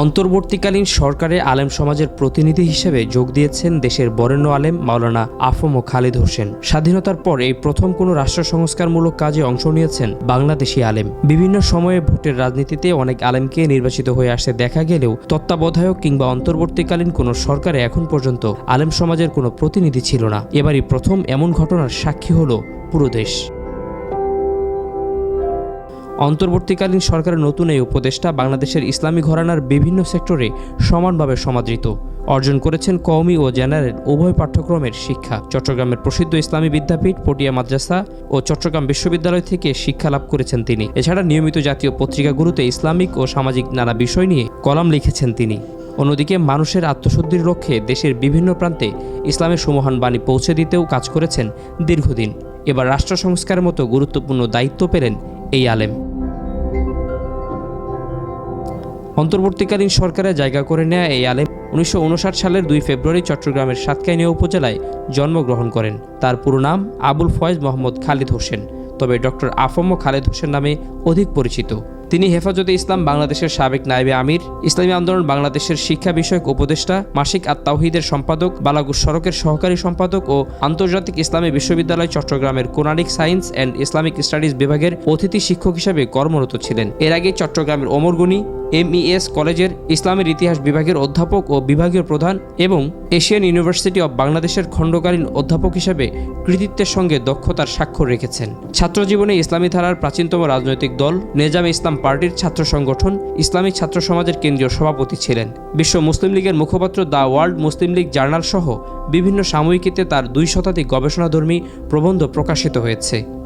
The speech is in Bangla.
অন্তর্বর্তীকালীন সরকারে আলেম সমাজের প্রতিনিধি হিসেবে যোগ দিয়েছেন দেশের বরেণ্য আলেম মাওলানা আফম খালিদ হোসেন। স্বাধীনতার পর এই প্রথম কোনো রাষ্ট্র সংস্কারমূলক কাজে অংশ নিয়েছেন বাংলাদেশি আলেম। বিভিন্ন সময়ে ভোটের রাজনীতিতে অনেক আলেমকে নির্বাচিত হয়ে আসতে দেখা গেলেও তত্ত্বাবধায়ক কিংবা অন্তর্বর্তীকালীন কোনো সরকারে এখন পর্যন্ত আলেম সমাজের কোনো প্রতিনিধি ছিল না। এবারই প্রথম এমন ঘটনার সাক্ষী হলো পুরো দেশ। অন্তর্বর্তীকালীন সরকারের নতুন এই উপদেষ্টা বাংলাদেশের ইসলামী ঘরানার বিভিন্ন সেক্টরে সমানভাবে সমাদৃত। অর্জন করেছেন কওমি ও জেনারেল উভয় পাঠ্যক্রমের শিক্ষা। চট্টগ্রামের প্রসিদ্ধ ইসলামী বিদ্যাপীঠ, পটিয়া মাদ্রাসা ও চট্টগ্রাম বিশ্ববিদ্যালয় থেকে শিক্ষা লাভ করেছেন তিনি। এছাড়া নিয়মিত জাতীয় পত্রিকাগুলোতে ইসলামিক ও সামাজিক নানা বিষয় নিয়ে কলাম লিখেছেন তিনি। অন্যদিকে মানুষের আত্মশুদ্ধির লক্ষ্যে দেশের বিভিন্ন প্রান্তে ইসলামের সুমহান বাণী পৌঁছে দিতেও কাজ করেছেন দীর্ঘদিন। এবার রাষ্ট্র সংস্কারের মতো গুরুত্বপূর্ণ দায়িত্ব পেলেন এই আলেম। অন্তর্বর্তীকালীন সরকারে জায়গা করে নেয়া এই আলেম 1959 সালের 2 ফেব্রুয়ারি চট্টগ্রামের সাতকাইনিয়া উপজেলায় জন্মগ্রহণ করেন। তার পুরো নাম আবুল ফয়েজ মোহাম্মদ খালিদ হোসেন, তবে ডক্টর আফম খালিদ হোসেন নামে অধিক পরিচিত। তিনি হেফাজতে ইসলাম বাংলাদেশের সাবেক নায়েবে আমির, ইসলামী আন্দোলন বাংলাদেশের শিক্ষা বিষয়ক উপদেষ্টা, মাসিক আত-তাওহীদের সম্পাদক, বালাগুস সড়কের সহকারী সম্পাদক ও আন্তর্জাতিক ইসলামী বিশ্ববিদ্যালয় চট্টগ্রামের Quranic science and Islamic studies বিভাগের অতিথি শিক্ষক হিসেবে কর্মরত ছিলেন। এর আগে চট্টগ্রামের ওমর গনি MES কলেজের ইসলামের ইতিহাস বিভাগের অধ্যাপক ও বিভাগীয় প্রধান এবং এশিয়ান ইউনিভার্সিটি অব বাংলাদেশের খণ্ডকালীন অধ্যাপক হিসেবে কৃতিত্বের সঙ্গে দক্ষতার স্বাক্ষর রেখেছেন। ছাত্রজীবনে ইসলামী ধারার প্রাচীনতম রাজনৈতিক দল নেজামে ইসলাম পার্টির ছাত্র সংগঠন ইসলামিক ছাত্র সমাজের কেন্দ্রীয় সভাপতি ছিলেন। বিশ্ব মুসলিম লীগের মুখপাত্র the world Muslim League journal সহ বিভিন্ন সাময়িকীতে তার 2 শতাধিক গবেষণাধর্মী প্রবন্ধ প্রকাশিত হয়েছে।